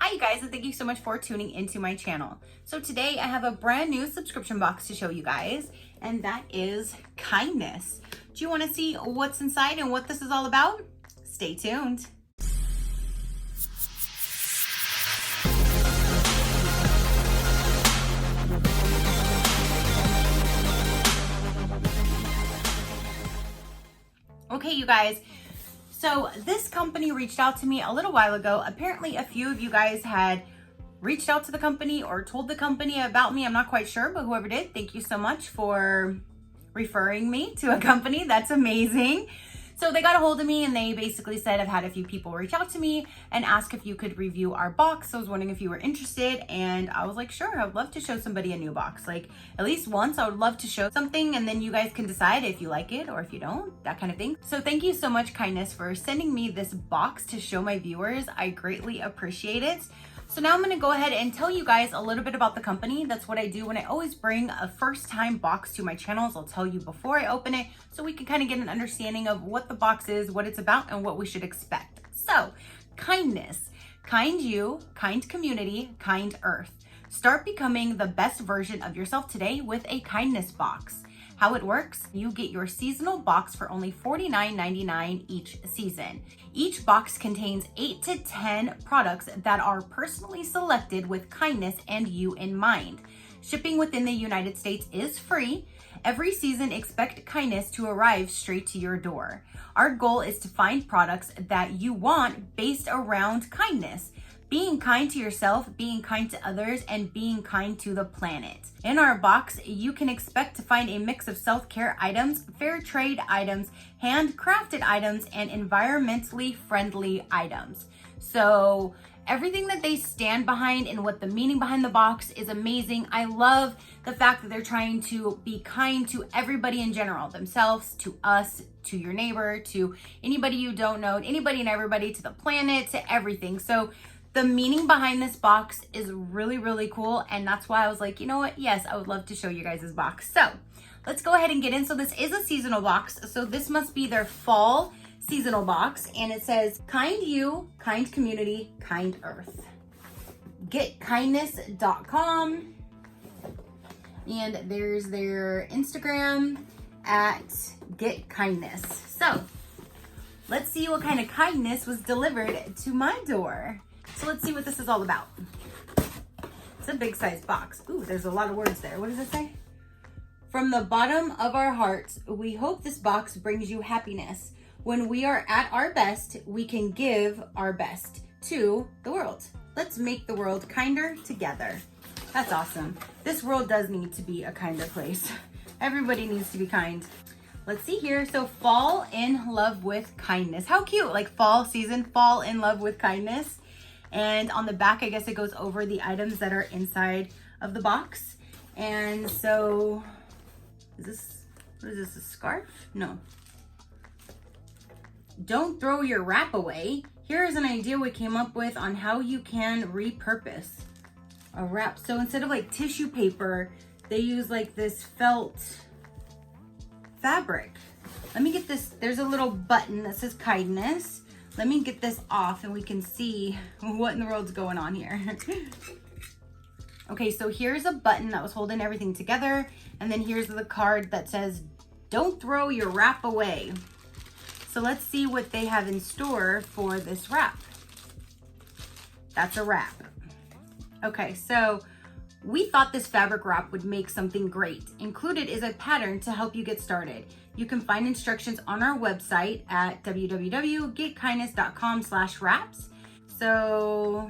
Hi you guys, and thank you so much for tuning into my channel. So today I have a brand new subscription box to show you guys, and that is kindness. Do you want to see what's inside and what this is all about? Stay tuned. Okay, you guys. So this company reached out to me a little while ago. Apparently a few of you guys had reached out to the company or told the company about me. I'm not quite sure, but whoever did, thank you so much for referring me to a company. That's amazing. So they got a hold of me and they basically said, I've had a few people reach out to me and ask if you could review our box. I was wondering if you were interested, and I was like, sure, I would love to show somebody a new box. Like at least once I would love to show something, and then you guys can decide if you like it or if you don't, that kind of thing. So thank you so much, Kindness, for sending me this box to show my viewers. I greatly appreciate it. So now I'm gonna go ahead and tell you guys a little bit about the company. That's what I do when I always bring a first time box to my channels. I'll tell you before I open it so we can kind of get an understanding of what the box is, what it's about, and what we should expect. So, kindness, kind you, kind community, kind earth. Start becoming the best version of yourself today with a kindness box. How it works, you get your seasonal box for only $49.99 each season. Each box contains 8 to 10 products that are personally selected with kindness and you in mind. Shipping within the United States is free. Every season, expect kindness to arrive straight to your door. Our goal is to find products that you want based around kindness. Being kind to yourself, being kind to others, and being kind to the planet. In our box, you can expect to find a mix of self-care items, fair trade items, handcrafted items, and environmentally friendly items. So everything that they stand behind and what the meaning behind the box is amazing. I love the fact that they're trying to be kind to everybody in general, themselves, to us, to your neighbor, to anybody you don't know, anybody and everybody, to the planet, to everything. So the meaning behind this box is really, really cool. And that's why I was like, you know what? Yes, I would love to show you guys this box. So let's go ahead and get in. So this is a seasonal box. So this must be their fall seasonal box. And it says, kind you, kind community, kind earth. Getkindness.com. And there's their Instagram at getkindness. So let's see what kind of kindness was delivered to my door. So let's see what this is all about. It's a big size box. Ooh, there's a lot of words there. What does it say? From the bottom of our hearts, we hope this box brings you happiness. When we are at our best, we can give our best to the world. Let's make the world kinder together. That's awesome. This world does need to be a kinder place. Everybody needs to be kind. Let's see here. So fall in love with kindness. How cute, like fall season, fall in love with kindness. And on the back, I guess it goes over the items that are inside of the box. And so, what is this, a scarf? No. Don't throw your wrap away. Here is an idea we came up with on how you can repurpose a wrap. So instead of like tissue paper, they use like this felt fabric. Let me get this. There's a little button that says kindness. Let me get this off and we can see what in the world's going on here. Okay, so here's a button that was holding everything together. And then here's the card that says, don't throw your wrap away. So let's see what they have in store for this wrap. That's a wrap. Okay, so we thought this fabric wrap would make something great. Included is a pattern to help you get started. You can find instructions on our website at www.getkindness.com/wraps. So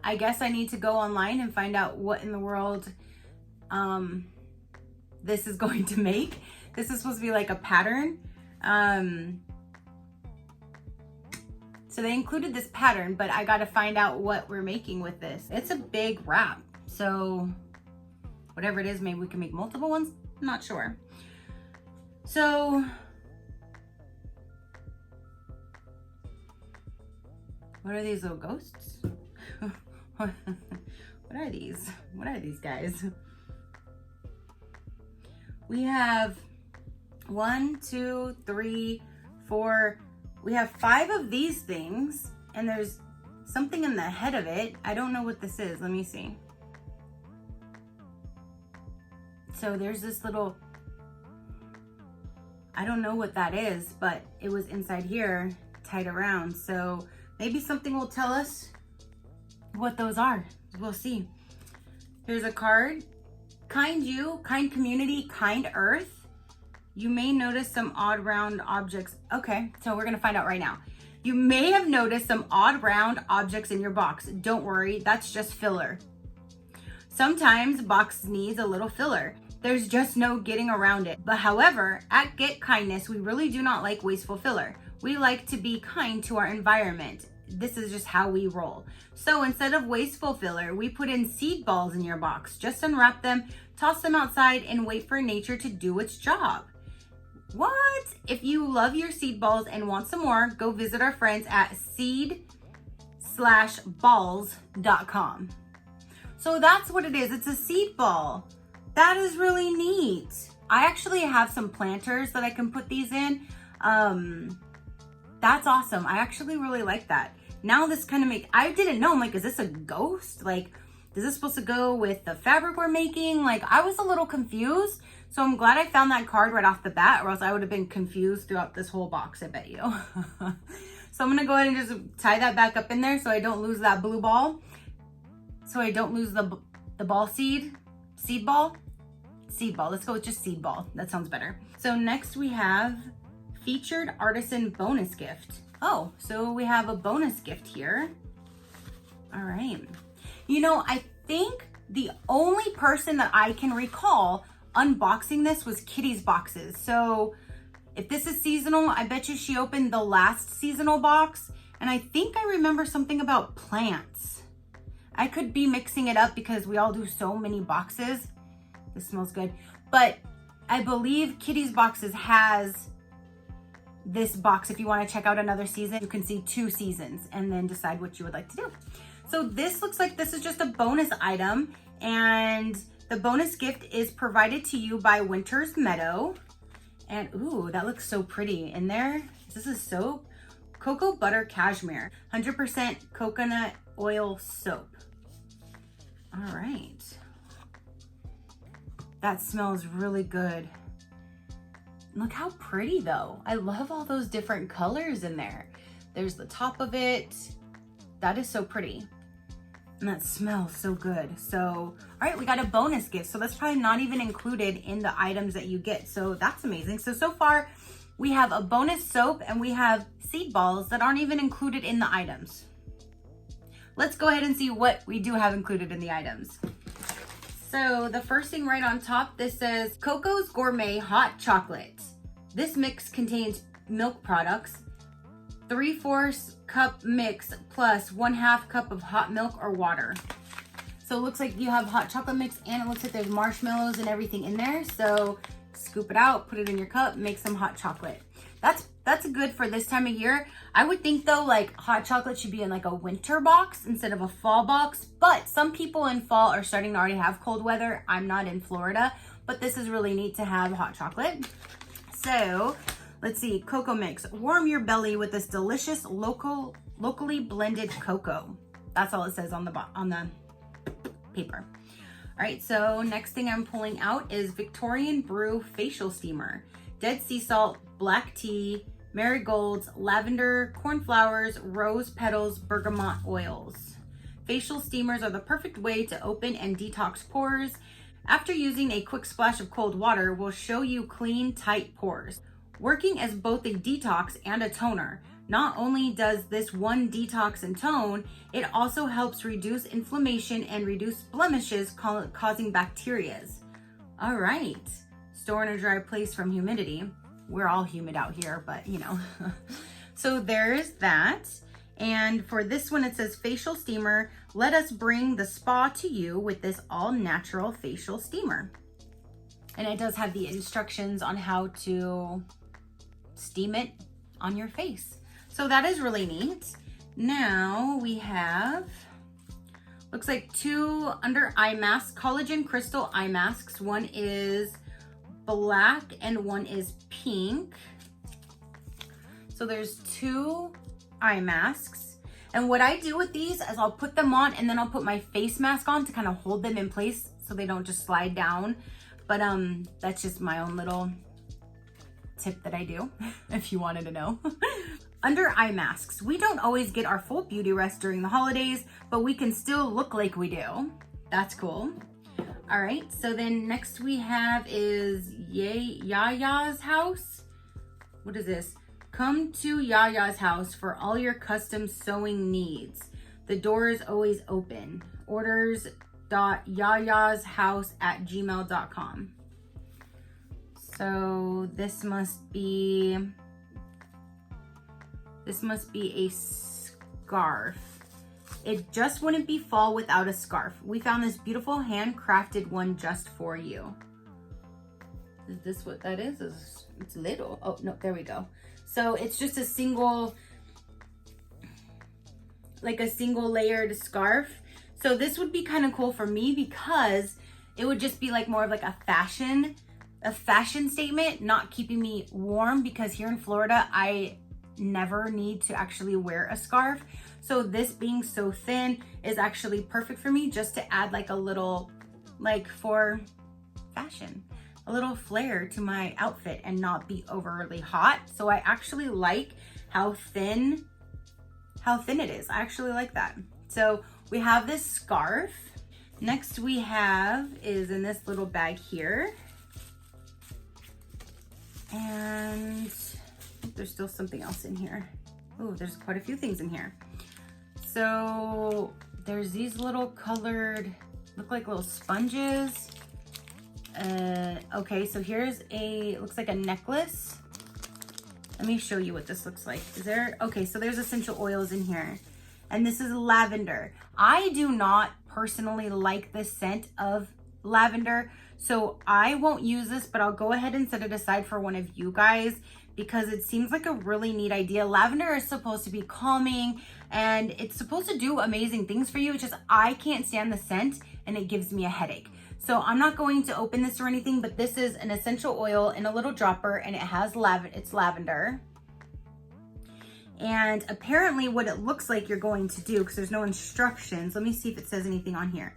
I guess I need to go online and find out what in the world this is going to make. This is supposed to be like a pattern. So they included this pattern, but I got to find out what we're making with this. It's a big wrap. So whatever it is, maybe we can make multiple ones. I'm not sure. So what are these little ghosts? What are these? What are these guys? We have 1, 2, 3, 4. We have 5 of these things, and there's something in the head of it. I don't know what this is. Let me see. So there's this little, I don't know what that is, but it was inside here, tied around. So maybe something will tell us what those are. We'll see. Here's a card. Kind you, kind community, kind earth. You may notice some odd round objects. Okay, so we're gonna find out right now. You may have noticed some odd round objects in your box. Don't worry, that's just filler. Sometimes box needs a little filler. There's just no getting around it. But however, at Get Kindness, we really do not like wasteful filler. We like to be kind to our environment. This is just how we roll. So instead of wasteful filler, we put in seed balls in your box. Just unwrap them, toss them outside, and wait for nature to do its job. What? If you love your seed balls and want some more, go visit our friends at seed-balls.com. So that's what it is. It's a seed ball. That is really neat. I actually have some planters that I can put these in. That's awesome. I actually really like that. Now this kind of I didn't know, I'm like, is this a ghost? Like, is this supposed to go with the fabric we're making? Like, I was a little confused. So I'm glad I found that card right off the bat, or else I would have been confused throughout this whole box, I bet you. So I'm gonna go ahead and just tie that back up in there so I don't lose that blue ball. So I don't lose the ball seed ball. Seed ball, let's go with just seed ball. That sounds better. So next we have featured artisan bonus gift. Oh, so we have a bonus gift here. All right. You know, I think the only person that I can recall unboxing this was Kitty's boxes. So if this is seasonal, I bet you she opened the last seasonal box. And I think I remember something about plants. I could be mixing it up because we all do so many boxes. This smells good. But I believe Kitty's boxes has this box. If you want to check out another season, you can see 2 seasons and then decide what you would like to do. So this looks like this is just a bonus item, and the bonus gift is provided to you by Winter's Meadow. And ooh, that looks so pretty in there. This is soap. Cocoa butter cashmere, 100% coconut oil soap. All right. That smells really good. Look how pretty though. I love all those different colors in there. There's the top of it. That is so pretty. And that smells so good. So, all right, we got a bonus gift. So that's probably not even included in the items that you get. So that's amazing. So far we have a bonus soap and we have seed balls that aren't even included in the items. Let's go ahead and see what we do have included in the items. So the first thing right on top, this says Coco's Gourmet Hot Chocolate. This mix contains milk products, 3/4 cup mix plus 1/2 cup of hot milk or water. So it looks like you have hot chocolate mix and it looks like there's marshmallows and everything in there. So scoop it out, put it in your cup, make some hot chocolate. That's good for this time of year. I would think though, like hot chocolate should be in like a winter box instead of a fall box, but some people in fall are starting to already have cold weather. I'm not in Florida, but this is really neat to have hot chocolate. So let's see, cocoa mix. Warm your belly with this delicious locally blended cocoa. That's all it says on the paper. All right, so next thing I'm pulling out is Victorian Brew Facial Steamer. Dead sea salt, black tea, marigolds, lavender, cornflowers, rose petals, bergamot oils. Facial steamers are the perfect way to open and detox pores. After using a quick splash of cold water will show you clean, tight pores. Working as both a detox and a toner. Not only does this one detox and tone, it also helps reduce inflammation and reduce blemishes causing bacterias. All right. Store in a dry place from humidity. We're all humid out here, but you know. So there's that. And for this one, it says facial steamer. Let us bring the spa to you with this all natural facial steamer. And it does have the instructions on how to steam it on your face. So that is really neat. Now we have, looks like 2 under eye masks, collagen crystal eye masks. One is black and one is pink. So there's 2 eye masks. And what I do with these is I'll put them on and then I'll put my face mask on to kind of hold them in place so they don't just slide down. But that's just my own little tip that I do, if you wanted to know. Under eye masks, we don't always get our full beauty rest during the holidays, but we can still look like we do. That's cool. All right, so then next we have is Yaya's house. What is this? Come to Yaya's house for all your custom sewing needs. The door is always open. Orders.yayashouse@gmail.com. So this must be a scarf. It just wouldn't be fall without a scarf. We found this beautiful handcrafted one just for you. Is this what that is? It's little. Oh, no, there we go. So it's just a single, like a single layered scarf. So this would be kind of cool for me because it would just be like more of like a fashion statement, not keeping me warm, because here in Florida, I never need to actually wear a scarf. So this being so thin is actually perfect for me, just to add like a little, like for fashion, a little flair to my outfit and not be overly hot. So I actually like how thin it is. I actually like that. So we have this scarf. Next we have is in this little bag here. And there's still something else in here. Oh, there's quite a few things in here. So there's these little colored, look like little sponges. Okay, so here's looks like a necklace. Let me show you what this looks like. Okay, so there's essential oils in here. And this is lavender. I do not personally like the scent of lavender, so I won't use this, but I'll go ahead and set it aside for one of you guys because it seems like a really neat idea. Lavender is supposed to be calming and it's supposed to do amazing things for you. It's just I can't stand the scent and it gives me a headache. So I'm not going to open this or anything, but this is an essential oil in a little dropper and it has it's lavender. And apparently what it looks like you're going to do, because there's no instructions. Let me see if it says anything on here.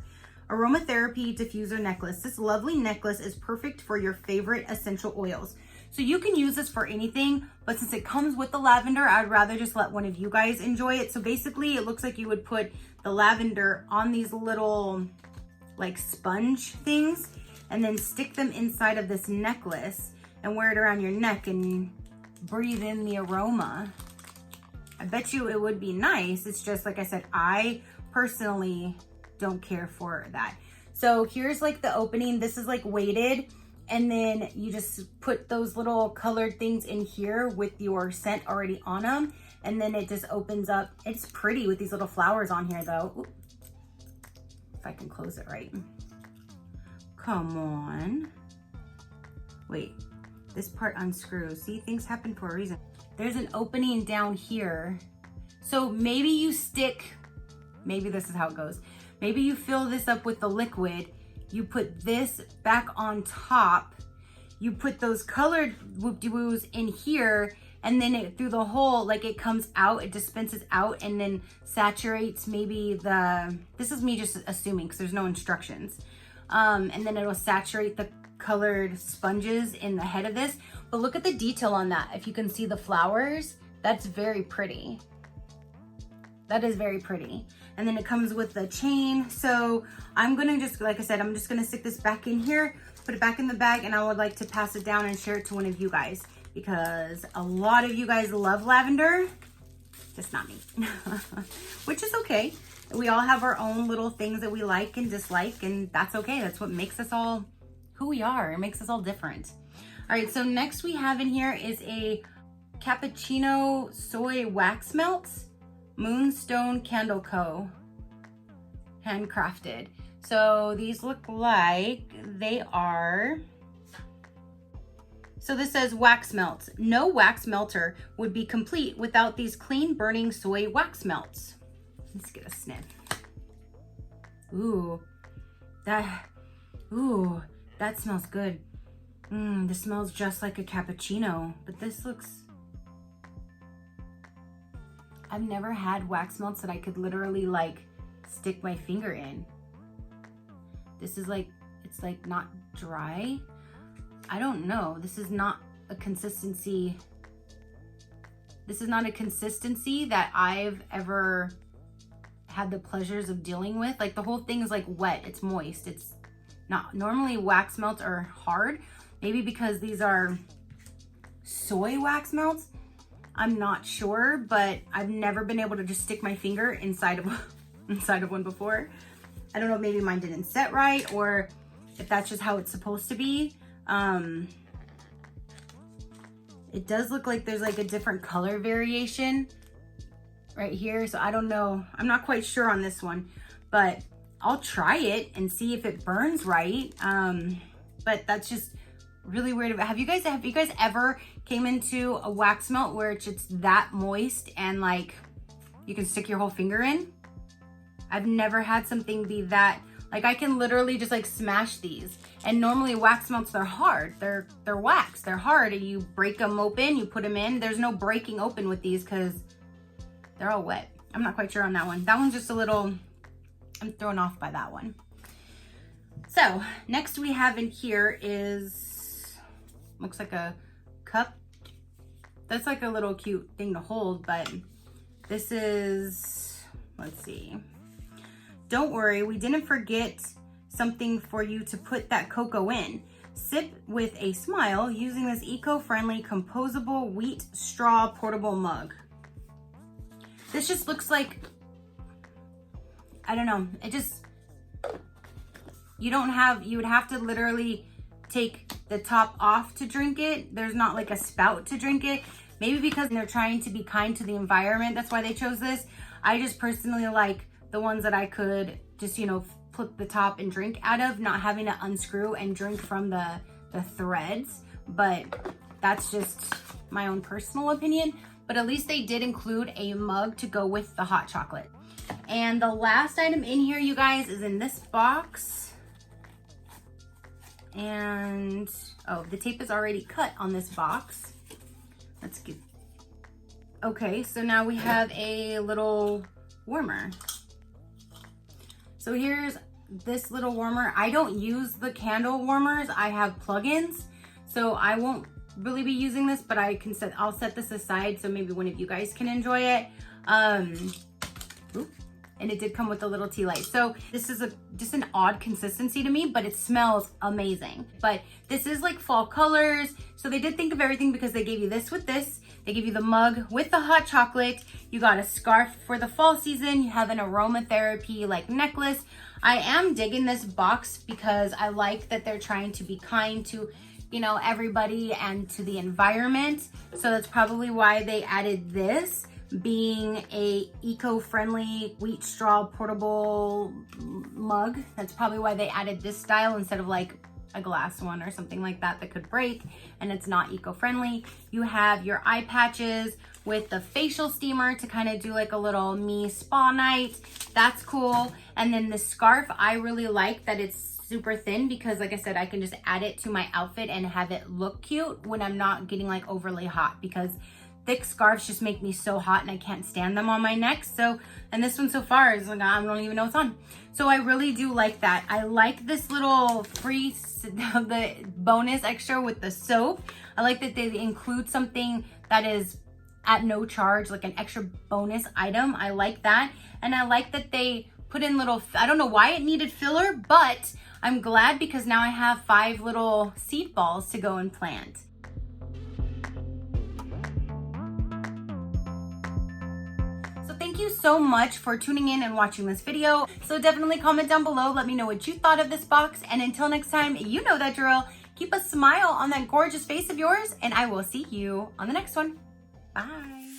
Aromatherapy diffuser necklace. This lovely necklace is perfect for your favorite essential oils. So you can use this for anything, but since it comes with the lavender, I'd rather just let one of you guys enjoy it. So basically it looks like you would put the lavender on these little like sponge things and then stick them inside of this necklace and wear it around your neck and breathe in the aroma. I bet you it would be nice. It's just, like I said, I personally don't care for that. So here's like the opening. This is like weighted, and then you just put those little colored things in here with your scent already on them, and then it just opens up. It's pretty with these little flowers on here though. Ooh. If I can close it right. Come on. Wait, this part unscrews. See, things happen for a reason. There's an opening down here. So maybe you stick, maybe this is how it goes. Maybe you fill this up with the liquid. You put this back on top. You put those colored whoop-de-woos in here, and then it, through the hole, like it comes out, it dispenses out and then saturates maybe this is me just assuming because there's no instructions. And then it'll saturate the colored sponges in the head of this. But look at the detail on that. If you can see the flowers, that's very pretty. That is very pretty. And then it comes with the chain. So I'm gonna just, like I said, I'm just gonna stick this back in here, put it back in the bag, and I would like to pass it down and share it to one of you guys because a lot of you guys love lavender, just not me, which is okay. We all have our own little things that we like and dislike, and that's okay. That's what makes us all who we are. It makes us all different. All right, so next we have in here is a cappuccino soy wax melts, Moonstone Candle Co. Handcrafted. So these look like they are, so this says wax melts. No wax melter would be complete without these clean burning soy wax melts. Let's get a sniff. Ooh, that smells good. This smells just like a cappuccino, but this looks... I've never had wax melts that I could literally like stick my finger in. This is like, it's like not dry. I don't know. This is not a consistency. This is not a consistency that I've ever had the pleasures of dealing with. Like the whole thing is like wet, it's moist. It's not, normally wax melts are hard. Maybe because these are soy wax melts. I'm not sure, but I've never been able to just stick my finger inside of one before. I don't know if maybe mine didn't set right or if that's just how it's supposed to be. It does look like there's like a different color variation right here. So I don't know. I'm not quite sure on this one, but I'll try it and see if it burns right. But that's just really weird. Have you guys ever came into a wax melt where it's just that moist and like you can stick your whole finger in? I've never had something be that, like I can literally just like smash these. And normally wax melts, they're hard. They're wax, they're hard. And you break them open, you put them in. There's no breaking open with these because they're all wet. I'm not quite sure on that one. That one's just a little, I'm thrown off by that one. So next we have in here is, looks like a cup. That's like a little cute thing to hold, but this is, let's see. Don't worry, we didn't forget something for you to put that cocoa in. Sip with a smile using this eco-friendly composable wheat straw portable mug. This just looks like, I don't know, it just, you would have to literally take the top off to drink it. There's not like a spout to drink it. Maybe because they're trying to be kind to the environment, that's why they chose this. I just personally like the ones that I could just, you know, flip the top and drink out of, not having to unscrew and drink from the threads. But that's just my own personal opinion. But at least they did include a mug to go with the hot chocolate. And the last item in here, you guys, is in this box. And, oh, the tape is already cut on this box. Let's get, okay, so now we have a little warmer. So here's this little warmer. I don't use the candle warmers. I have plugins, so I won't really be using this, but I'll set this aside so maybe one of you guys can enjoy it. And it did come with a little tea light. So this is just an odd consistency to me, but it smells amazing. But this is like fall colors. So they did think of everything because they gave you this with this. They give you the mug with the hot chocolate. You got a scarf for the fall season. You have an aromatherapy like necklace. I am digging this box because I like that they're trying to be kind to, you know, everybody and to the environment. So that's probably why they added this, being a eco-friendly wheat straw portable mug. That's probably why they added this style instead of like a glass one or something like that that could break and it's not eco-friendly. You have your eye patches with the facial steamer to kind of do like a little me spa night. That's cool. And then the scarf, I really like that it's super thin because like I said, I can just add it to my outfit and have it look cute when I'm not getting like overly hot, because thick scarves just make me so hot and I can't stand them on my neck. So, and this one so far is like, I don't even know what's on. So I really do like that. I like this little free, the bonus extra with the soap. I like that they include something that is at no charge, like an extra bonus item. I like that. And I like that they put in little, I don't know why it needed filler, but I'm glad because now I have 5 little seed balls to go and plant. Thank you so much for tuning in and watching this video. So definitely comment down below. Let me know what you thought of this box. And until next time, you know that drill. Keep a smile on that gorgeous face of yours. And I will see you on the next one. Bye.